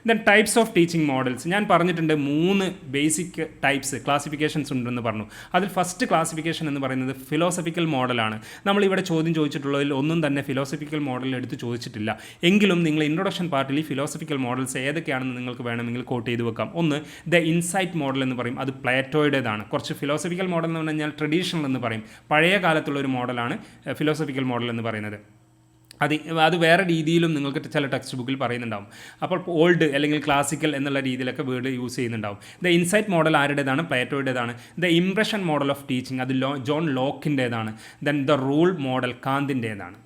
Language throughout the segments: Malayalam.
Then types of teaching models ഞാൻ പറഞ്ഞിട്ടുണ്ട് 3 ബേസിക് ടൈപ്സ് ക്ലാസിഫിക്കേഷൻസ് ഉണ്ടെന്ന് പറഞ്ഞു. അതിൽ ഫസ്റ്റ് ക്ലാസിഫിക്കേഷൻ എന്ന് പറയുന്നത് ഫിലോസഫിക്കൽ മോഡലാണ്. നമ്മളിവിടെ ചോദ്യം ചോദിച്ചിട്ടുള്ളതിൽ ഒന്നും തന്നെ ഫിലോസഫിക്കൽ മോഡൽ എടുത്ത് ചോദിച്ചിട്ടില്ല. എങ്കിലും നിങ്ങൾ ഇൻട്രൊഡക്ഷൻ പാർട്ടിൽ ഈ ഫിലോസഫിക്കൽ മോഡൽസ് ഏതൊക്കെയാണെന്ന് നിങ്ങൾക്ക് വേണമെങ്കിൽ കോട്ട് ചെയ്ത് വെക്കാം. ഒന്ന് ദ ഇൻസൈറ്റ് മോഡൽ എന്ന് പറയും, അത് പ്ലേറ്റോയുടേതാണ്. കുറച്ച് ഫിലോസഫിക്കൽ മോഡൽ എന്ന് പറഞ്ഞാൽ ട്രഡീഷണൽ എന്ന് പറയും, പഴയ കാലത്തുള്ള ഒരു മോഡലാണ് ഫിലോസഫിക്കൽ മോഡൽ എന്ന് പറയുന്നത്. അത് വേറെ രീതിയിലും നിങ്ങൾക്ക് ചില ടെക്സ്റ്റ് ബുക്കിൽ പറയുന്നുണ്ടാവും. അപ്പോൾ ഓൾഡ് അല്ലെങ്കിൽ ക്ലാസിക്കൽ എന്നുള്ള രീതിയിലൊക്കെ വേർഡ് യൂസ് ചെയ്യുന്നുണ്ടാവും. ദ ഇൻസൈറ്റ് മോഡൽ ആരുടേതാണ്? പ്ലേറ്റോയുടേതാണ്. The impression model of teaching അത് ജോൺ ലോക്കിൻ്റേതാണ്. ദെൻ ദ റൂൾ മോഡൽ കാന്തിൻ്റേതാണ്.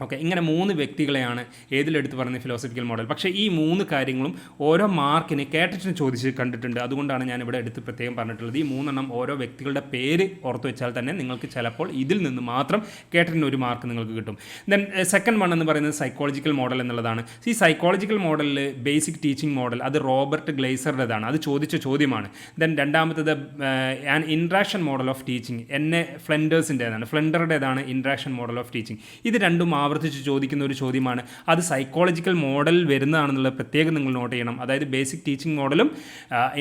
ഓക്കെ, ഇങ്ങനെ 3 വ്യക്തികളെയാണ് ഏതിലെടുത്ത് പറയുന്നത് ഫിലോസഫിക്കൽ മോഡൽ. പക്ഷേ ഈ 3 കാര്യങ്ങളും ഓരോ മാർക്കിന് കേട്ടിട്ട് ചോദിച്ച് കണ്ടിട്ടുണ്ട്. അതുകൊണ്ടാണ് ഞാൻ ഇവിടെ എടുത്ത് പ്രത്യേകം പറഞ്ഞിട്ടുള്ളത്. ഈ 3 എണ്ണം ഓരോ വ്യക്തികളുടെ പേര് ഓർത്ത് വെച്ചാൽ തന്നെ നിങ്ങൾക്ക് ചിലപ്പോൾ ഇതിൽ നിന്ന് മാത്രം കേട്ടിട്ട് ഒരു മാർക്ക് നിങ്ങൾക്ക് കിട്ടും. ദെൻ സെക്കൻഡ് വൺ എന്ന് പറയുന്നത് സൈക്കോളജിക്കൽ മോഡൽ എന്നുള്ളതാണ്. ഈ സൈക്കോളജിക്കൽ മോഡലിൽ ബേസിക് ടീച്ചിങ് മോഡൽ അത് റോബർട്ട് ഗ്ലേസറുടേതാണ്. അത് ചോദിച്ച ചോദ്യമാണ്. ദെൻ രണ്ടാമത്തത് an interaction model of teaching ഫ്ലെൻഡേഴ്സിൻ്റേതാണ്. ഫ്ലെൻഡറുടേതാണ് ഇൻട്രാക്ഷൻ മോഡൽ ഓഫ് ടീച്ചിങ്. ഇത് രണ്ടും ആവർത്തിച്ച് ചോദിക്കുന്ന ഒരു ചോദ്യമാണ്. അത് സൈക്കോളജിക്കൽ മോഡൽ വരുന്നതാണെന്നുള്ള പ്രത്യേകം നിങ്ങൾ നോട്ട് ചെയ്യണം. അതായത് ബേസിക് ടീച്ചിങ് മോഡലും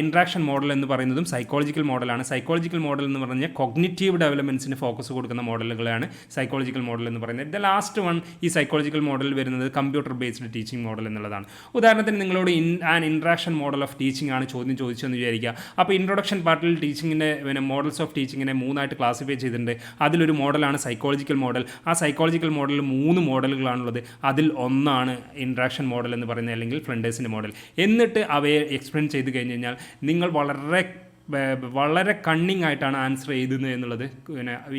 ഇൻട്രാക്ഷൻ മോഡൽ എന്ന് പറയുന്നതും സൈക്കോളജിക്കൽ മോഡലാണ്. സൈക്കോളജിക്കൽ മോഡൽ എന്ന് പറഞ്ഞാൽ കോഗ്നിറ്റീവ് ഡെവലപ്മെൻറ്റ്സിന് ഫോക്കസ് കൊടുക്കുന്ന മോഡലുകളാണ് സൈക്കോളജിക്കൽ മോഡൽ എന്ന് പറയുന്നത്. ദ ലാസ്റ്റ് വൺ ഈ സൈക്കോളജിക്കൽ മോഡൽ വരുന്നത് കമ്പ്യൂട്ടർ ബേസ്ഡ് ടീച്ചിങ് മോഡൽ എന്നുള്ളതാണ്. ഉദാഹരണത്തിന് നിങ്ങളോട് an interaction model of teaching ആണ് ചോദ്യം ചോദിച്ചതെന്ന് വിചാരിക്കുക. അപ്പോൾ ഇൻട്രൊഡക്ഷൻ പാർട്ടിൽ ടീച്ചിങ്ങിൻ്റെ മോഡൽസ് ഓഫ് ടീച്ചിങ്ങിനെ 3 ആയിട്ട് ക്ലാസിഫൈ ചെയ്തിട്ടുണ്ട്. അതിലൊരു മോഡലാണ് സൈക്കോളജിക്കൽ മോഡൽ. ആ സൈക്കോളജിക്കൽ മോഡലിൽ 3 മോഡലുകളാണുള്ളത്. അതിൽ ഒന്നാണ് ഇൻട്രാക്ഷൻ മോഡൽ എന്ന് പറയുന്നത്, അല്ലെങ്കിൽ ഫ്ലെൻഡേഴ്സിൻ്റെ മോഡൽ. എന്നിട്ട് അവയെ എക്സ്പ്ലെയിൻ ചെയ്ത് കഴിഞ്ഞ് കഴിഞ്ഞാൽ നിങ്ങൾ വളരെ കണ്ണിങ് ആയിട്ടാണ് ആൻസർ എഴുതുന്നത് എന്നുള്ളത്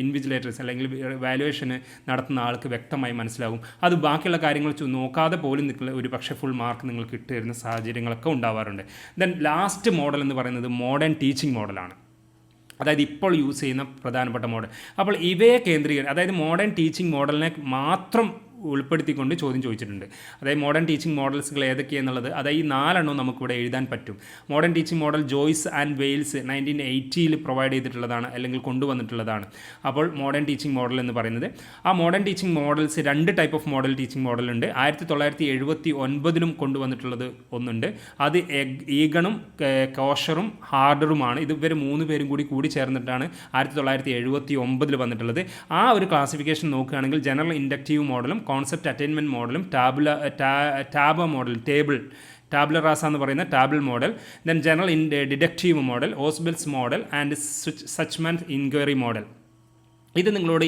ഇൻവിജിലേറ്റേഴ്സ് അല്ലെങ്കിൽ വാല്യുവേഷന് നടത്തുന്ന ആൾക്ക് വ്യക്തമായി മനസ്സിലാകും. അത് ബാക്കിയുള്ള കാര്യങ്ങൾ നോക്കാതെ പോലും നിങ്ങൾ ഒരു പക്ഷേ ഫുൾ മാർക്ക് നിങ്ങൾക്ക് കിട്ടുന്ന സാഹചര്യങ്ങളൊക്കെ ഉണ്ടാവാറുണ്ട്. ദെൻ ലാസ്റ്റ് മോഡൽ എന്ന് പറയുന്നത് മോഡേൺ ടീച്ചിങ് മോഡലാണ്. അതായത് ഇപ്പോൾ യൂസ് ചെയ്യുന്ന പ്രധാനപ്പെട്ട മോഡൽ. അപ്പോൾ ഇവയെ അതായത് മോഡേൺ ടീച്ചിങ് മോഡലിനെ മാത്രം ഉൾപ്പെടുത്തിക്കൊണ്ട് ചോദ്യം ചോദിച്ചിട്ടുണ്ട്. അതായത് മോഡേൺ ടീച്ചിങ് മോഡൽസുകൾ ഏതൊക്കെയെന്നുള്ളത്, അതായത് ഈ 4 എണ്ണം നമുക്കിവിടെ എഴുതാൻ പറ്റും. Modern teaching model Joyce and Weils 1980 provide ചെയ്തിട്ടുള്ളതാണ്, അല്ലെങ്കിൽ കൊണ്ടുവന്നിട്ടുള്ളതാണ്. അപ്പോൾ മോഡേൺ ടീച്ചിങ് മോഡൽ എന്ന് പറയുന്നത്, ആ modern teaching models 2 type of model teaching model ഉണ്ട്. 1979 കൊണ്ടുവന്നിട്ടുള്ളത് ഒന്നുണ്ട്. അത് ഈഗണും കോഷറും ഹാർഡറുമാണ്. ഇത് ഇവർ 3 പേരും കൂടി ചേർന്നിട്ടാണ് 1979 വന്നിട്ടുള്ളത്. ആ ഒരു ക്ലാസിഫിക്കേഷൻ നോക്കുകയാണെങ്കിൽ ജനറൽ ഇൻഡക്റ്റീവ് മോഡലും കോൺസെപ്റ്റ് അറ്റൈൻമെൻറ്റ് മോഡലും ടാബ മോഡൽ ടാബ്ലർ റാസ എന്ന് പറയുന്ന ടാബിൾ model, then general deductive model, Ausubel's model and Suchman inquiry model. ഇത് നിങ്ങളോട്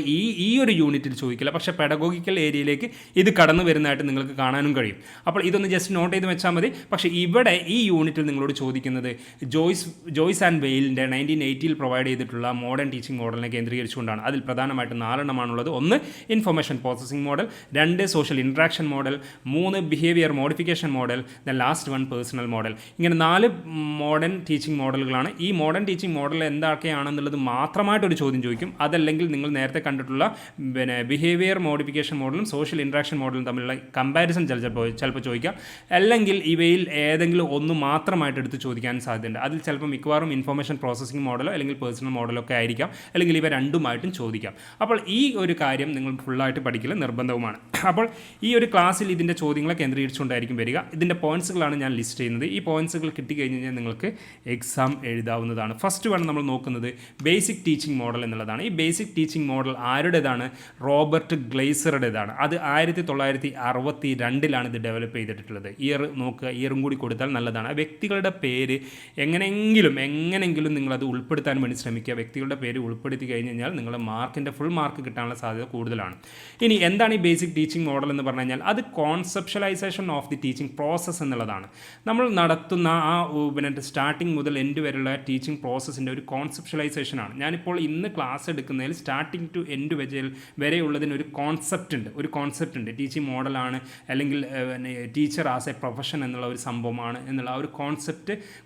ഈ ഒരു യൂണിറ്റിൽ ചോദിക്കില്ല, പക്ഷേ പെഡഗോഗിക്കൽ ഏരിയയിലേക്ക് ഇത് കടന്നു വരുന്നതായിട്ട് നിങ്ങൾക്ക് കാണാനും കഴിയും. അപ്പോൾ ഇതൊന്ന് ജസ്റ്റ് നോട്ട് ചെയ്ത് വെച്ചാൽ മതി. പക്ഷേ ഇവിടെ ഈ യൂണിറ്റിൽ നിങ്ങളോട് ചോദിക്കുന്നത് ജോയ്സ് ആൻഡ് വെയിലിൻ്റെ 1980 പ്രൊവൈഡ് ചെയ്തിട്ടുള്ള മോഡേൺ ടീച്ചിങ് മോഡലിനെ കേന്ദ്രീകരിച്ചുകൊണ്ടാണ്. അതിൽ പ്രധാനമായിട്ടും 4 എണ്ണമാണുള്ളത്. 1 information processing model, 2 social interaction model, 3 behaviour modification model, then last 1 personal model. ഇങ്ങനെ 4 മോഡേൺ ടീച്ചിങ് മോഡലുകളാണ്. ഈ മോഡേൺ ടീച്ചിങ് മോഡൽ എന്തൊക്കെയാണെന്നുള്ളത് മാത്രമായിട്ടൊരു ചോദ്യം ചോദിക്കും. അതല്ലെങ്കിൽ നിങ്ങൾ നേരത്തെ കണ്ടിട്ടുള്ള ബിഹേവിയർ മോഡിഫിക്കേഷൻ മോഡലും സോഷ്യൽ ഇൻട്രാക്ഷൻ മോഡലും തമ്മിലുള്ള കമ്പാരിസൺ ചിലപ്പോൾ ചോദിക്കാം. അല്ലെങ്കിൽ ഇവയിൽ ഏതെങ്കിലും ഒന്ന് മാത്രമായിട്ട് എടുത്ത് ചോദിക്കാൻ സാധ്യതയുണ്ട്. അതിൽ ചിലപ്പോൾ മിക്കവാറും ഇൻഫർമേഷൻ പ്രോസസ്സിംഗ് മോഡലോ അല്ലെങ്കിൽ പേഴ്സണൽ മോഡലോ ഒക്കെ ആയിരിക്കാം, അല്ലെങ്കിൽ ഇവ രണ്ടുമായിട്ടും ചോദിക്കാം. അപ്പോൾ ഈ ഒരു കാര്യം നിങ്ങൾ ഫുള്ളായിട്ട് പഠിക്കൽ നിർബന്ധവുമാണ്. അപ്പോൾ ഈ ഒരു ക്ലാസ്സിൽ ഇതിൻ്റെ ചോദ്യങ്ങളെ കേന്ദ്രീകരിച്ചുകൊണ്ടായിരിക്കും വരിക. ഇതിൻ്റെ പോയിൻറ്റ്സുകളാണ് ഞാൻ ലിസ്റ്റ് ചെയ്യുന്നത്. ഈ പോയിൻറ്റ്സുകൾ കിട്ടിക്കഴിഞ്ഞ് കഴിഞ്ഞാൽ നിങ്ങൾക്ക് എക്സാം എഴുതാവുന്നതാണ്. ഫസ്റ്റ് വൺ നമ്മൾ നോക്കുന്നത് ബേസിക് ടീച്ചിങ് മോഡൽ എന്നുള്ളതാണ്. ഈ ബേസിക് ടീച്ചിങ് മോഡൽ ആരുടേതാണ്? റോബർട്ട് ഗ്ലേസറുടേതാണ്. അത് 1962 ഇത് ഡെവലപ്പ് ചെയ്തിട്ടുള്ളത്. ഇയർ നോക്കുക, ഇയറും കൂടി കൊടുത്താൽ നല്ലതാണ്. ആ വ്യക്തികളുടെ പേര് എങ്ങനെയെങ്കിലും നിങ്ങളത് ഉൾപ്പെടുത്താൻ വേണ്ടി ശ്രമിക്കുക. വ്യക്തികളുടെ പേര് ഉൾപ്പെടുത്തി കഴിഞ്ഞ് കഴിഞ്ഞാൽ നിങ്ങളുടെ മാർക്കിൻ്റെ ഫുൾ മാർക്ക് കിട്ടാനുള്ള സാധ്യത കൂടുതലാണ്. ഇനി എന്താണ് ഈ ബേസിക് ടീച്ചിങ് മോഡൽ എന്ന് പറഞ്ഞു കഴിഞ്ഞാൽ അത് കോൺസെപ്ഷ്യലൈസേഷൻ ഓഫ് ദി ടീച്ചിങ് പ്രോസസ്സ് എന്നുള്ളതാണ്. നമ്മൾ നടത്തുന്ന ആ സ്റ്റാർട്ടിങ് മുതൽ എൻഡ് വരെയുള്ള ടീച്ചിങ് പ്രോസസ്സിൻ്റെ ഒരു കോൺസെപ്ഷ്യലൈസേഷനാണ്. ഞാനിപ്പോൾ ഇന്ന് ക്ലാസ് എടുക്കുന്നതിൽ സ്റ്റാർട്ടിങ് ടു എൻഡ് വരെയുള്ളതിന് ഒരു കോൺസെപ്റ്റ് ഉണ്ട്. ടീച്ചിങ് മോഡലാണ്, അല്ലെങ്കിൽ ടീച്ചർ ആസ് എ പ്രൊഫഷൻ എന്നുള്ള ഒരു സംഭവമാണ് എന്നുള്ള ആ ഒരു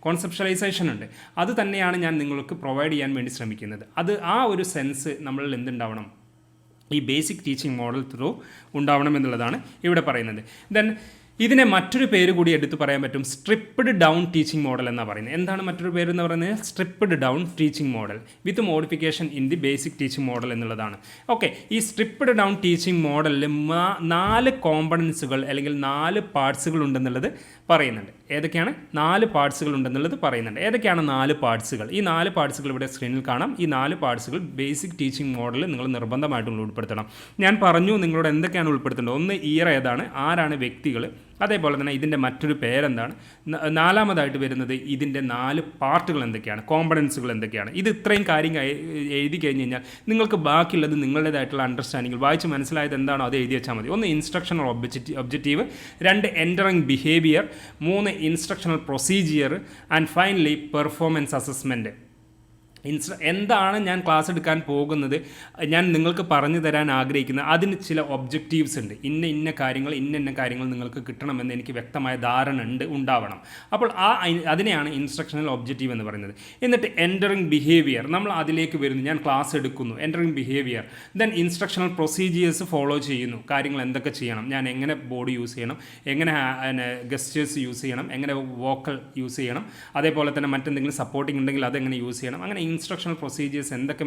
കോൺസെപ്ഷ്യലൈസേഷൻ ഉണ്ട്. അത് തന്നെയാണ് ഞാൻ നിങ്ങൾക്ക് പ്രൊവൈഡ് ചെയ്യാൻ വേണ്ടി ശ്രമിക്കുന്നത്. ആ ഒരു സെൻസ് നമ്മളിൽ എന്തുണ്ടാവണം? ഈ ബേസിക് ടീച്ചിങ് മോഡൽ ത്രൂ ഉണ്ടാവണം എന്നുള്ളതാണ് ഇവിടെ പറയുന്നത്. ദെൻ ഇതിനെ മറ്റൊരു പേര് കൂടി എടുത്തു പറയാൻ പറ്റും, സ്ട്രിപ്പ്ഡ് ഡൗൺ ടീച്ചിങ് മോഡൽ എന്നാണ് പറയുന്നത്. എന്താണ് മറ്റൊരു പേര് എന്ന് പറയുന്നത്? Stripped down teaching model with modification in the basic teaching model എന്നുള്ളതാണ്. ഓക്കെ, ഈ സ്ട്രിപ്പ്ഡ് ഡൗൺ ടീച്ചിങ് മോഡലിൽ 4 കോമ്പണൻസുകൾ അല്ലെങ്കിൽ 4 പാർട്സുകൾ ഉണ്ടെന്നുള്ളത് പറയുന്നുണ്ട്. ഏതൊക്കെയാണ്? 4 പാർട്സുകൾ ഉണ്ടെന്നുള്ളത് പറയുന്നുണ്ട്. ഏതൊക്കെയാണ് 4 പാർട്സുകൾ? ഈ 4 പാർട്സുകൾ ഇവിടെ സ്ക്രീനിൽ കാണാം. ഈ 4 പാർട്സുകൾ ബേസിക് ടീച്ചിങ് മോഡലിൽ നിങ്ങൾ നിർബന്ധമായിട്ടും ഉൾപ്പെടുത്തണം. ഞാൻ പറഞ്ഞു നിങ്ങളോട് എന്തൊക്കെയാണ് ഉൾപ്പെടുത്തേണ്ടത്. ഒന്ന്, ഇയർ ഏതാണ്, ആരാണ് വ്യക്തികൾ, അതേപോലെ തന്നെ ഇതിൻ്റെ മറ്റൊരു പേരെന്താണ്, നാലാമതായിട്ട് വരുന്നത് ഇതിൻ്റെ 4 പാർട്ടുകൾ എന്തൊക്കെയാണ്, കോമ്പണൻസുകൾ എന്തൊക്കെയാണ്. ഇത് ഇത്രയും കാര്യം എഴുതി കഴിഞ്ഞ് കഴിഞ്ഞാൽ നിങ്ങൾക്ക് ബാക്കിയുള്ളത് നിങ്ങളുടേതായിട്ടുള്ള അണ്ടർസ്റ്റാൻഡിങ്ങിൽ വായിച്ച് മനസ്സിലായത് എന്താണോ അത് എഴുതി വെച്ചാൽ മതി. ഒന്ന്, instructional objective, 2, entering behaviour, 3, instructional procedure, and finally performance assessment. എന്താണ് ഞാൻ ക്ലാസ് എടുക്കാൻ പോകുന്നത്, ഞാൻ നിങ്ങൾക്ക് പറഞ്ഞു തരാൻ ആഗ്രഹിക്കുന്ന അതിന് ചില ഒബ്ജക്റ്റീവ്സ് ഉണ്ട്. ഇന്ന കാര്യങ്ങൾ നിങ്ങൾക്ക് കിട്ടണമെന്ന് എനിക്ക് വ്യക്തമായ ധാരണ ഉണ്ടാവണം. അപ്പോൾ അതിനെയാണ് ഇൻസ്ട്രക്ഷണൽ ഒബ്ജക്റ്റീവ് എന്ന് പറയുന്നത്. എന്നിട്ട് എൻറ്ററിങ് ബിഹേവിയർ, നമ്മൾ അതിലേക്ക് വരുന്നു. ഞാൻ ക്ലാസ് എടുക്കുന്നു, entering behaviour. Then instructional procedures follow ചെയ്യുന്നു. കാര്യങ്ങൾ എന്തൊക്കെ ചെയ്യണം, ഞാൻ എങ്ങനെ ബോഡി യൂസ് ചെയ്യണം, എങ്ങനെ ഗസ്റ്റേഴ്സ് യൂസ് ചെയ്യണം, എങ്ങനെ വോക്കൽ യൂസ് ചെയ്യണം, അതേപോലെ തന്നെ മറ്റെന്തെങ്കിലും സപ്പോർട്ടിംഗ് ഉണ്ടെങ്കിൽ അതെങ്ങനെ യൂസ് ചെയ്യണം. അങ്ങനെ ഇൻസ്ട്രക്ഷണൽ പ്രൊസീജിയേഴ്സ്, എന്തൊക്കെ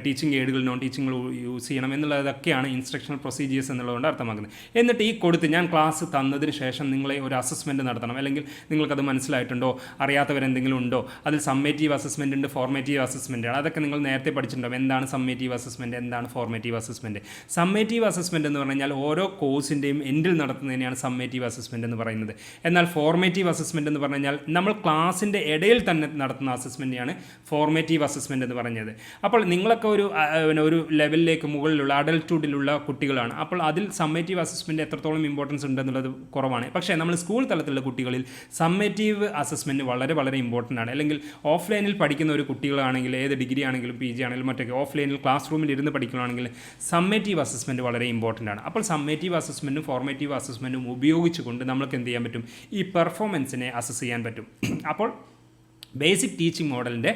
ടീച്ചിങ് എയ്ഡുകൾ നോൺ ടീച്ചിങ്ങുകൾ യൂസ് ചെയ്യണം എന്നുള്ളതൊക്കെയാണ് ഇൻസ്ട്രക്ഷണൽ പ്രൊസീജിയേഴ്സ് എന്നുള്ളതുകൊണ്ട് അർത്ഥമാക്കുന്നത്. എന്നിട്ട് ഈ കൊടുത്ത് ഞാൻ ക്ലാസ് തന്നതിന് ശേഷം നിങ്ങളെ ഒരു അസസ്മെൻറ്റ് നടത്തണം. അല്ലെങ്കിൽ നിങ്ങൾക്കത് മനസ്സിലായിട്ടുണ്ടോ, അറിയാത്തവരെന്തെങ്കിലും ഉണ്ടോ, അതിൽ സമ്മേറ്റീവ് അസസ്മെൻറ്റ് ഉണ്ട്, ഫോർമേറ്റീവ് അസസ്മെൻറ്റ് ആണ്. അതൊക്കെ നിങ്ങൾ നേരത്തെ പഠിച്ചിട്ടുണ്ടാവും. എന്താണ് സമ്മേറ്റീവ് അസസ്മെൻറ്റ്, എന്താണ് ഫോർമേറ്റീവ് അസസ്മെൻറ്റ്. സമ്മേറ്റീവ് അസസ്മെൻറ്റ് എന്ന് പറഞ്ഞു കഴിഞ്ഞാൽ ഓരോ കോഴ്സിൻ്റെയും എൻഡിൽ നടത്തുന്നതിനെയാണ് സമ്മേറ്റീവ് അസസ്മെൻറ്റ് എന്ന് പറയുന്നത്. എന്നാൽ ഫോർമേറ്റീവ് അസസ്മെൻറ്റ് എന്ന് പറഞ്ഞു കഴിഞ്ഞാൽ നമ്മൾ ക്ലാസിൻ്റെ ഇടയിൽ തന്നെ നടത്തുന്ന അസസ്മെൻറ്റിനെയാണ് ഫോർമേറ്റീവ് അസസ്മെൻറ്റ് എന്ന് പറഞ്ഞത്. അപ്പോൾ നിങ്ങളൊക്കെ ഒരു ലെവലിലേക്ക് മുകളിലുള്ള അഡൽട്ട്ഹുഡിലുള്ള കുട്ടികളാണ്. അപ്പോൾ അതിൽ സമ്മേറ്റീവ് അസസ്മെൻറ്റ് എത്രത്തോളം ഇമ്പോർട്ടൻസ് ഉണ്ടെന്നുള്ളത് കുറവാണ്. പക്ഷേ നമ്മൾ സ്കൂൾ തലത്തിലുള്ള കുട്ടികളിൽ സമ്മേറ്റീവ് അസസ്മെൻറ്റ് വളരെ വളരെ ഇമ്പോർട്ടൻ്റ് ആണ്. അല്ലെങ്കിൽ ഓഫ്ലൈനിൽ പഠിക്കുന്ന ഒരു കുട്ടികളാണെങ്കിൽ, ഏത് ഡിഗ്രി ആണെങ്കിലും പി ജി ആണെങ്കിലും മറ്റൊക്കെ ഓഫ്ലൈനിൽ ക്ലാസ് റൂമിൽ ഇരുന്ന് പഠിക്കുകയാണെങ്കിൽ സമ്മേറ്റീവ് അസസ്മെൻറ്റ് വളരെ ഇമ്പോർട്ടൻ്റ് ആണ്. അപ്പോൾ സമ്മേറ്റീവ് അസസ്മെൻറ്റും ഫോർമേറ്റീവ് അസസ്മെൻറ്റും ഉപയോഗിച്ചുകൊണ്ട് നമുക്ക് എന്ത് ചെയ്യാൻ പറ്റും, ഈ പെർഫോമൻസിനെ അസസ് ചെയ്യാൻ പറ്റും. അപ്പോൾ ബേസിക് ടീച്ചിങ് മോഡലിൻ്റെ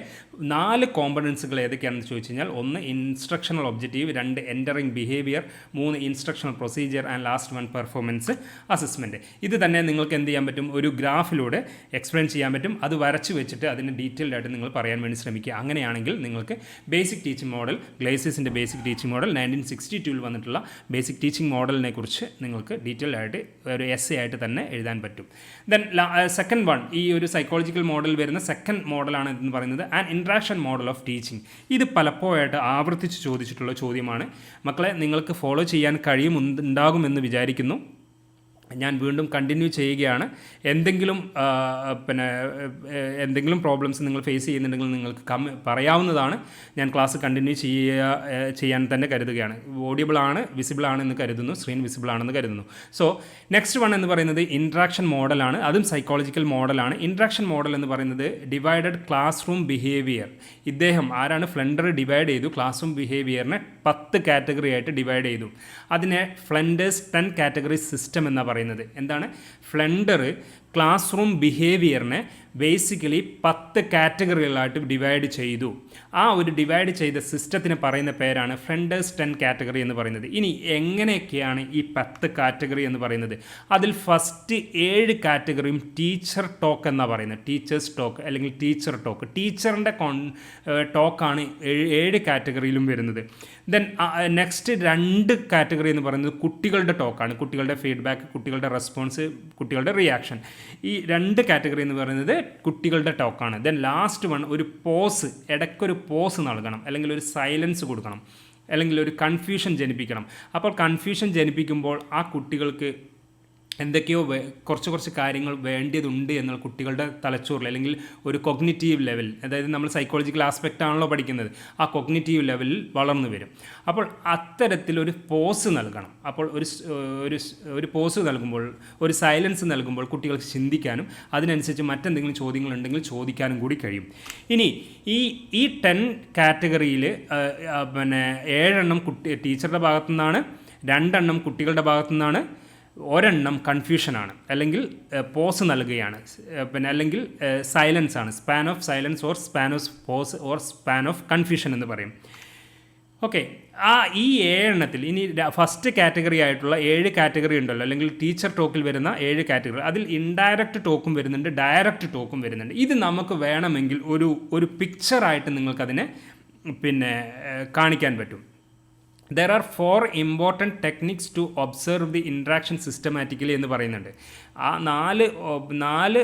4 കോമ്പണൻസുകൾ ഏതൊക്കെയാണെന്ന് ചോദിച്ചു കഴിഞ്ഞാൽ, 1, instructional objective, 2, entering behaviour, 3, instructional procedure, and last 1, performance assessment. ഇത് തന്നെ നിങ്ങൾക്ക് എന്ത് ചെയ്യാൻ പറ്റും, ഒരു ഗ്രാഫിലൂടെ എക്സ്പ്ലെയിൻ ചെയ്യാൻ പറ്റും. അത് വരച്ച് വെച്ചിട്ട് അതിന് ഡീറ്റെയിൽഡ് ആയിട്ട് നിങ്ങൾ പറയാൻ വേണ്ടി ശ്രമിക്കുക. അങ്ങനെയാണെങ്കിൽ നിങ്ങൾക്ക് ബേസിക് ടീച്ചിങ് മോഡൽ, ഗ്ലേസിയസിൻ്റെ ബേസിക് ടീച്ചിങ് മോഡൽ 1962 വന്നിട്ടുള്ള ബേസിക് ടീച്ചിങ് മോഡലിനെ കുറിച്ച് നിങ്ങൾക്ക് ഡീറ്റെയിൽഡ് ആയിട്ട് ഒരു എസ്സേ ആയിട്ട് തന്നെ എഴുതാൻ പറ്റും. ദെൻ സെക്കൻഡ് വൺ, ഈ ഒരു സൈക്കോളജിക്കൽ മോഡൽ വരുന്ന സെക്കൻഡ് മോഡലാണ് എന്ന് പറയുന്നത് and interaction model of teaching. ഇത് പലപ്പോഴായിട്ട് ആവർത്തിച്ച് ചോദിച്ചിട്ടുള്ള ചോദ്യമാണ്. മക്കളെ, നിങ്ങൾക്ക് ഫോളോ ചെയ്യാൻ ഉണ്ടാകുമെന്ന് വിചാരിക്കുന്നു. ഞാൻ വീണ്ടും കണ്ടിന്യൂ ചെയ്യുകയാണ്. എന്തെങ്കിലും പ്രോബ്ലംസ് നിങ്ങൾ ഫേസ് ചെയ്യുന്നുണ്ടെങ്കിൽ നിങ്ങൾക്ക് പറയാവുന്നതാണ്. ഞാൻ ക്ലാസ് കണ്ടിന്യൂ ചെയ്യാൻ തന്നെ കരുതുകയാണ്. ഓഡിയബിൾ ആണ്, വിസിബിൾ ആണെന്ന് കരുതുന്നു, സ്ക്രീൻ വിസിബിൾ ആണെന്ന് കരുതുന്നു. സോ നെക്സ്റ്റ് വൺ എന്ന് പറയുന്നത് ഇൻട്രാക്ഷൻ മോഡലാണ്. അതും സൈക്കോളജിക്കൽ മോഡലാണ്. ഇൻട്രാക്ഷൻ മോഡൽ എന്ന് പറയുന്നത് ഡിവൈഡഡ് ക്ലാസ് റൂം ബിഹേവിയർ. ഇദ്ദേഹം ആരാണ്, ഫ്ലെൻഡർ ഡിവൈഡ് ചെയ്തു ക്ലാസ് റൂം ബിഹേവിയറിനെ 10 കാറ്റഗറി ആയിട്ട് ഡിവൈഡ് ചെയ്തു. അതിനെ ഫ്ലെൻഡേഴ്സ് 10 കാറ്റഗറി സിസ്റ്റം എന്നാണ് പറയുന്നത്. എന്താണ് ഫ്ലെൻഡർ ക്ലാസ് റൂം ബിഹേവിയറിനെ ബേസിക്കലി 10 കാറ്റഗറികളായിട്ട് ഡിവൈഡ് ചെയ്തു. ആ ഒരു ഡിവൈഡ് ചെയ്ത സിസ്റ്റത്തിന് പറയുന്ന പേരാണ് ഫ്ലെൻഡേഴ്സ് 10 കാറ്റഗറി എന്ന് പറയുന്നത്. ഇനി എങ്ങനെയൊക്കെയാണ് ഈ 10 കാറ്റഗറി എന്ന് പറയുന്നത്? അതിൽ ഫസ്റ്റ് 7 കാറ്റഗറിയും ടീച്ചർ ടോക്ക് എന്നാണ് പറയുന്നത്. ടീച്ചേഴ്സ് ടോക്ക് അല്ലെങ്കിൽ ടീച്ചർ ടോക്ക്, ടീച്ചറിൻ്റെ ടോക്കാണ് 7 കാറ്റഗറിയിലും വരുന്നത്. ദെൻ നെക്സ്റ്റ് 2 കാറ്റഗറി എന്ന് പറയുന്നത് കുട്ടികളുടെ ടോക്കാണ്. കുട്ടികളുടെ ഫീഡ്ബാക്ക്, കുട്ടികളുടെ റെസ്പോൺസ്, കുട്ടികളുടെ റിയാക്ഷൻ. ഈ 2 കാറ്റഗറി എന്ന് പറയുന്നത് കുട്ടികളുടെ ടോക്കാണ്. ദെൻ ലാസ്റ്റ് വൺ, ഒരു പോസ്, ഇടയ്ക്കൊരു പോസ് നൽകണം, അല്ലെങ്കിൽ ഒരു സൈലൻസ് കൊടുക്കണം, അല്ലെങ്കിൽ ഒരു കൺഫ്യൂഷൻ ജനിപ്പിക്കണം. അപ്പോൾ കൺഫ്യൂഷൻ ജനിപ്പിക്കുമ്പോൾ ആ കുട്ടികൾക്ക് എന്തൊക്കെയോ കുറച്ച് കാര്യങ്ങൾ വേണ്ടതുണ്ട് എന്നുള്ള കുട്ടികളുടെ തലച്ചോറിൽ, അല്ലെങ്കിൽ ഒരു കൊഗ്നിറ്റീവ് ലെവൽ, അതായത് നമ്മൾ സൈക്കോളജിക്കൽ ആസ്പെക്റ്റ് ആണല്ലോ പഠിക്കുന്നത്, ആ കൊഗ്നിറ്റീവ് ലെവലിൽ വളർന്നു വരും. അപ്പോൾ അത്തരത്തിലൊരു പോസ് നൽകണം. അപ്പോൾ ഒരു പോസ് നൽകുമ്പോൾ, ഒരു സൈലൻസ് നൽകുമ്പോൾ കുട്ടികൾക്ക് ചിന്തിക്കാനും അതിനനുസരിച്ച് മറ്റെന്തെങ്കിലും ചോദ്യങ്ങളുണ്ടെങ്കിൽ ചോദിക്കാനും കൂടി കഴിയും. ഇനി ഈ 10 കാറ്റഗറിയിൽ 7 ടീച്ചറുടെ ഭാഗത്തു നിന്നാണ്, 2 കുട്ടികളുടെ ഭാഗത്തു നിന്നാണ്, 1 കൺഫ്യൂഷനാണ്, അല്ലെങ്കിൽ പോസ് നൽകുകയാണ്, അല്ലെങ്കിൽ സൈലൻസ് ആണ്. Span of silence or span of pause or span of confusion എന്ന് പറയും. ഓക്കെ, ഈ 7 എണ്ണത്തിൽ ഇനി ഫസ്റ്റ് കാറ്റഗറി ആയിട്ടുള്ള 7 കാറ്റഗറി ഉണ്ടല്ലോ, അല്ലെങ്കിൽ ടീച്ചർ ടോക്കിൽ വരുന്ന 7 കാറ്റഗറി, അതിൽ ഇൻഡയറക്റ്റ് ടോക്കും വരുന്നുണ്ട്, ഡയറക്റ്റ് ടോക്കും വരുന്നുണ്ട്. ഇത് നമുക്ക് വേണമെങ്കിൽ ഒരു പിക്ചറായിട്ട് നിങ്ങൾക്കതിനെ പിന്നെ കാണിക്കാൻ പറ്റും. There are 4 important techniques to observe the interaction systematically എന്ന് പറയുന്നുണ്ട്. ആ നാല്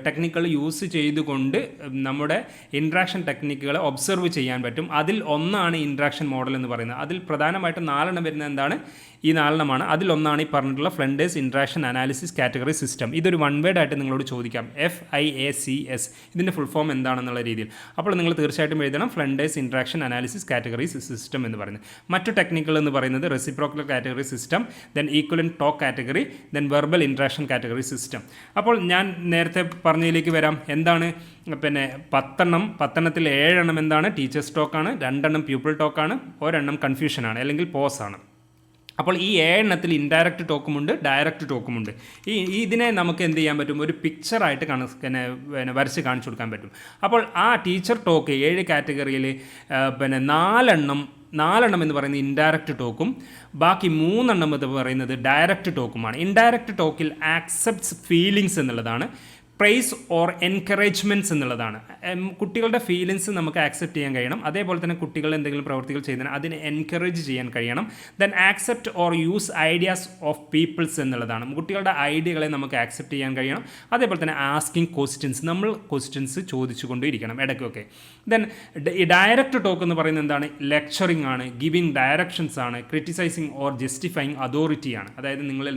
ടെക്നിക്കുകൾ യൂസ് ചെയ്തുകൊണ്ട് നമ്മുടെ ഇൻട്രാക്ഷൻ ടെക്നിക്കുകളെ ഒബ്സർവ് ചെയ്യാൻ പറ്റും. അതിൽ ഒന്നാണ് ഇൻട്രാക്ഷൻ മോഡൽ എന്ന് പറയുന്നത്. അതിൽ പ്രധാനമായിട്ടും 4 വരുന്നത് എന്താണ്? ഈ 4 അതിലൊന്നാണ് ഈ പറഞ്ഞിട്ടുള്ള ഫ്ലണ്ടേഴ്സ് ഇൻട്രാക്ഷൻ അനാലിസിസ് കാറ്റഗറി സിസ്റ്റം. ഇതൊരു വൺ വേർഡ് ആയിട്ട് നിങ്ങളോട് ചോദിക്കാം, FIACS. ഇതിൻ്റെ ഫുൾ ഫോം എന്താണെന്നുള്ള രീതിയിൽ. അപ്പോൾ നിങ്ങൾ തീർച്ചയായിട്ടും എഴുതണം ഫ്ലണ്ടേഴ്സ് ഇൻട്രാക്ഷൻ അനാലിസിസ് കാറ്റഗറി സിസ്റ്റം എന്ന് പറയുന്നത്. മറ്റു ടെക്നിക്കുകൾ എന്ന് പറയുന്നത് reciprocal category system, then equivalent talk category, then verbal interaction category system. അപ്പോൾ ഞാൻ നേരത്തെ പറഞ്ഞതിലേക്ക് വരാം. എന്താണ് പിന്നെ 10 7 എന്താണ്? ടീച്ചേഴ്സ് ടോക്കാണ്, 2 പ്യൂപ്പിൾ ടോക്കാണ്, 1 കൺഫ്യൂഷനാണ് അല്ലെങ്കിൽ പോസാണ്. അപ്പോൾ ഈ 7 ഇൻഡയറക്റ്റ് ടോക്കുമുണ്ട്, ഡയറക്റ്റ് ടോക്കുമുണ്ട്. ഇതിനെ നമുക്ക് എന്ത് ചെയ്യാൻ പറ്റും? ഒരു പിക്ചറായിട്ട് വരച്ച് കാണിച്ചു കൊടുക്കാൻ പറ്റും. അപ്പോൾ ആ ടീച്ചർ ടോക്ക് 7 കാറ്റഗറിയിൽ പിന്നെ 4 എന്ന് പറയുന്നത് ഇൻഡയറക്റ്റ് ടോക്കും ബാക്കി 3 എന്ന് പറയുന്നത് ഡയറക്റ്റ് ടോക്കുമാണ്. ഇൻഡയറക്റ്റ് ടോക്കിൽ ആക്സെപ്റ്റ്സ് ഫീലിങ്സ് എന്നുള്ളതാണ്, പ്രൈസ് ഓർ എൻകറേജ്മെൻറ്റ്സ് എന്നുള്ളതാണ്. കുട്ടികളുടെ ഫീലിങ്സ് നമുക്ക് ആക്സെപ്റ്റ് ചെയ്യാൻ കഴിയണം. അതേപോലെ തന്നെ കുട്ടികൾ എന്തെങ്കിലും പ്രവർത്തികൾ ചെയ്യുന്നതിന് അതിനെ എൻകറേജ് ചെയ്യാൻ കഴിയണം. Then accept or use ideas of peoples എന്നുള്ളതാണ്. കുട്ടികളുടെ ഐഡിയകളെ നമുക്ക് ആക്സെപ്റ്റ് ചെയ്യാൻ കഴിയണം. അതേപോലെ തന്നെ ആസ്കിങ് ക്വസ്റ്റ്യൻസ്, നമ്മൾ ക്വസ്റ്റ്യൻസ് ചോദിച്ചു കൊണ്ടിരിക്കണം ഇടയ്ക്കൊക്കെ. ദെൻ ഈ ഡയറക്റ്റ് ടോക്ക് എന്ന് പറയുന്നത് എന്താണ്? ലെക്ചറിങ് ആണ്, ഗിവിങ് ഡയറക്ഷൻസ് ആണ്, ക്രിറ്റിസൈസിങ് ഓർ ജസ്റ്റിഫൈങ് അതോറിറ്റിയാണ്. അതായത് നിങ്ങൾ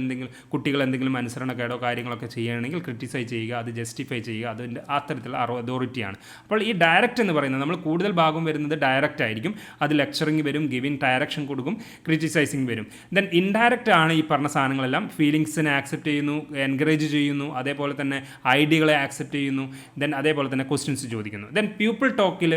കുട്ടികൾ എന്തെങ്കിലും അനുസരണക്കേടോ കാര്യങ്ങളൊക്കെ ചെയ്യുകയാണെങ്കിൽ ക്രിറ്റിസൈസ് ചെയ്യുക, അത് ജസ്റ്റിഫൈ ചെയ്യുക, അതിൻ്റെ അത്തരത്തിലുള്ള അതോറിറ്റിയാണ്. അപ്പോൾ ഈ ഡയറക്റ്റ് എന്ന് പറയുന്നത് നമ്മൾ കൂടുതൽ ഭാഗം വരുന്നത് ഡയറക്റ്റ് ആയിരിക്കും. അത് ലെക്ചറിങ് വരും, ഗിവിങ് ഡയറക്ഷൻ കൊടുക്കും, ക്രിറ്റിസൈസിങ് വരും. ദെൻ ഇൻഡയറക്റ്റ് ആണ് ഈ പറഞ്ഞ സാധനങ്ങളെല്ലാം. ഫീലിങ്സിനെ ആക്സെപ്റ്റ് ചെയ്യുന്നു, എൻകറേജ് ചെയ്യുന്നു, അതേപോലെ തന്നെ ഐഡിയകളെ ആക്സെപ്റ്റ് ചെയ്യുന്നു, ദെൻ അതേപോലെ തന്നെ ക്വസ്റ്റ്യൻസ് ചോദിക്കുന്നു. ദെൻ പ്യൂപ്പിൾ ടോക്കിൽ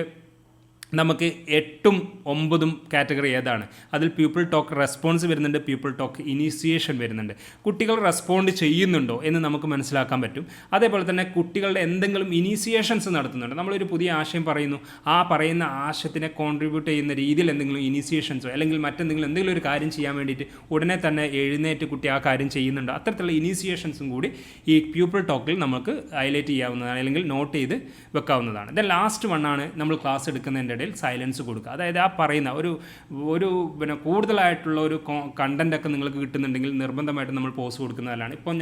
നമുക്ക് 8 9 കാറ്റഗറി ഏതാണ്? അതിൽ പ്യൂപ്പിൾ ടോക്ക് റെസ്പോൺസ് വരുന്നുണ്ട്, പ്യൂപ്പിൾ ടോക്ക് ഇനീഷ്യേഷൻ വരുന്നുണ്ട്. കുട്ടികൾ റെസ്പോണ്ട് ചെയ്യുന്നുണ്ടോ എന്ന് നമുക്ക് മനസ്സിലാക്കാൻ പറ്റും. അതേപോലെ തന്നെ കുട്ടികളുടെ എന്തെങ്കിലും ഇനീഷ്യേഷൻസ് നടത്തുന്നുണ്ട്. നമ്മളൊരു പുതിയ ആശയം പറയുന്നു, ആ പറയുന്ന ആശയത്തിനെ കോൺട്രിബ്യൂട്ട് ചെയ്യുന്ന രീതിയിൽ എന്തെങ്കിലും ഇനീഷ്യേഷൻസോ അല്ലെങ്കിൽ എന്തെങ്കിലും ഒരു കാര്യം ചെയ്യാൻ വേണ്ടിയിട്ട് ഉടനെ തന്നെ എഴുന്നേറ്റ് കുട്ടി ആ കാര്യം ചെയ്യുന്നുണ്ടോ? അത്തരത്തിലുള്ള ഇനീഷ്യേഷൻസും കൂടി ഈ പ്യൂപ്പിൾ ടോക്കിൽ നമുക്ക് ഹൈലൈറ്റ് ചെയ്യാവുന്നതാണ് അല്ലെങ്കിൽ നോട്ട് ചെയ്ത് വെക്കാവുന്നതാണ്. ദെൻ ലാസ്റ്റ് വണ്ണാണ് നമ്മൾ ക്ലാസ് എടുക്കുന്നതിൻ്റെ ഇടയിൽ സൈലൻസ് കൊടുക്കുക. അതായത് ആ പറയുന്ന ഒരു കൂടുതലായിട്ടുള്ള ഒരു കണ്ടൻറ്റൊക്കെ നിങ്ങൾക്ക് കിട്ടുന്നുണ്ടെങ്കിൽ നിർബന്ധമായിട്ട് നമ്മൾ പോസ് കൊടുക്കുന്നതല്ലാണ്. ഇപ്പോൾ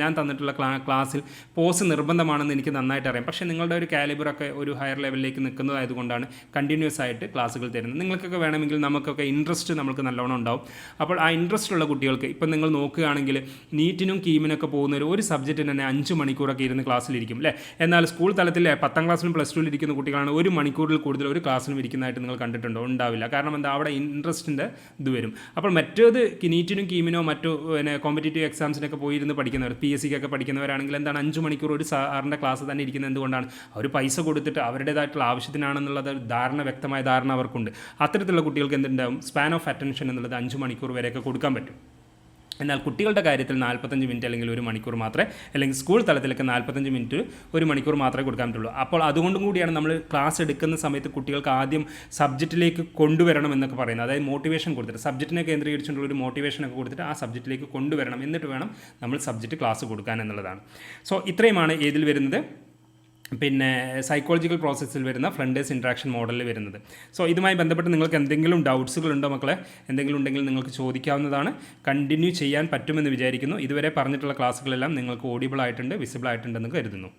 ഞാൻ തന്നിട്ടുള്ള ക്ലാസ്സിൽ പോസ് നിർബന്ധമാണെന്ന് എനിക്ക് നന്നായിട്ട് അറിയാം. പക്ഷേ നിങ്ങളുടെ ഒരു കാലിബറൊക്കെ ഒരു ഹയർ ലെവലിലേക്ക് നിൽക്കുന്നതായതുകൊണ്ടാണ് കണ്ടിന്യൂസ് ആയിട്ട് ക്ലാസ്സുകൾ തരുന്നത്. നിങ്ങൾക്കൊക്കെ വേണമെങ്കിൽ നമുക്കൊക്കെ ഇൻട്രസ്റ്റ് നമുക്ക് നല്ലോണം ഉണ്ടാവും. അപ്പോൾ ആ ഇൻട്രസ്റ്റ് ഉള്ള കുട്ടികൾക്ക് ഇപ്പം നിങ്ങൾ നോക്കുകയാണെങ്കിൽ നീറ്റിനും കീമിനൊക്കെ പോകുന്നവർ ഒരു സബ്ജക്റ്റിന് തന്നെ 5 മണിക്കൂറൊക്കെ ഇരുന്ന് ക്ലാസ്സിലിരിക്കും അല്ലേ. എന്നാൽ സ്കൂൾ തലത്തിൽ 10ാം ക്ലാസ്സിലും പ്ലസ് ടുവിൽ ഇരിക്കുന്ന കുട്ടികളാണ് 1 മണിക്കൂറിൽ കൂടുതൽ ഒരു ക്ലാസ്സിലും ഇരിക്കുന്നതായിട്ട് നിങ്ങൾ കണ്ടിട്ടുണ്ടോ? ഉണ്ടാവില്ല. കാരണം എന്താ? അവിടെ ഇൻട്രസ്റ്റിൻ്റെ ഇത് വരും. അപ്പോൾ മറ്റേത് നീറ്റിനും കീമിനോ മറ്റു കോമ്പറ്റേറ്റീവ് എക്സാംസിനൊക്കെ പോയിരുന്ന് പഠിക്കുന്നവർ, PSCക്കൊക്കെ പഠിക്കുന്നവരാണെങ്കിൽ എന്താണ് 5 മണിക്കൂർ ഒരു സാറിൻ്റെ ക്ലാസ് തന്നെ ഇരിക്കുന്നത് എന്തുകൊണ്ടാണ്? അവർ പൈസ കൊടുത്തിട്ട് അവരുടേതായിട്ടുള്ള ആവശ്യത്തിനാണെന്നുള്ളത് വ്യക്തമായ ധാരണ അവർക്കുണ്ട്. അത്തരത്തിലുള്ള കുട്ടികൾക്ക് എന്തുണ്ടാവും? സ്പാൻ ഓഫ് അറ്റൻഷൻ എന്നുള്ളത് 5 മണിക്കൂർ വരെയൊക്കെ കൊടുക്കാൻ പറ്റും. എന്നാൽ കുട്ടികളുടെ കാര്യത്തിൽ 45 മിനിറ്റ് അല്ലെങ്കിൽ 1 മണിക്കൂർ മാത്രമേ, അല്ലെങ്കിൽ സ്കൂൾ തലത്തിലൊക്കെ 45 മിനിറ്റ് 1 മണിക്കൂർ മാത്രമേ കൊടുക്കാൻ പറ്റുള്ളൂ. അപ്പോൾ അതുകൊണ്ടും കൂടിയാണ് നമ്മൾ ക്ലാസ് എടുക്കുന്ന സമയത്ത് കുട്ടികൾക്ക് ആദ്യം സബ്ജക്റ്റിലേക്ക് കൊണ്ടുവരണം എന്നൊക്കെ പറയുന്നത്. അതായത് മോട്ടിവേഷൻ കൊടുത്തിട്ട്, സബ്ജക്റ്റിനെ കേന്ദ്രീകരിച്ചിട്ടുള്ള ഒരു മോട്ടിവേഷനൊക്കെ കൊടുത്തിട്ട് ആ സബ്ജക്റ്റിലേക്ക് കൊണ്ടുവരണം, എന്നിട്ട് വേണം നമ്മൾ സബ്ജക്റ്റ് ക്ലാസ് കൊടുക്കാൻ എന്നുള്ളതാണ്. സോ ഇത്രയുമാണ് ഏതിൽ വരുന്നത്? പിന്നെ സൈക്കോളജിക്കൽ പ്രോസസ്സിൽ വരുന്ന ഫ്രണ്ടേഴ്സ് ഇൻട്രാക്ഷൻ മോഡലിൽ വരുന്നത്. സോ ഇതുമായി ബന്ധപ്പെട്ട് നിങ്ങൾക്ക് എന്തെങ്കിലും ഡൗട്ട്സുകളുണ്ടോ മക്കളെ? എന്തെങ്കിലും ഉണ്ടെങ്കിൽ നിങ്ങൾക്ക് ചോദിക്കാവുന്നതാണ്. കണ്ടിന്യൂ ചെയ്യാൻ പറ്റുമെന്ന് വിചാരിക്കുന്നു. ഇതുവരെ പറഞ്ഞിട്ടുള്ള ക്ലാസ്സുകളെല്ലാം നിങ്ങൾക്ക് ഓഡിബിൾ ആയിട്ടുണ്ട്, വിസിബിൾ ആയിട്ടുണ്ടെന്ന് കരുതുന്നു.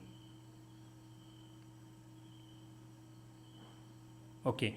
ഓക്കെ.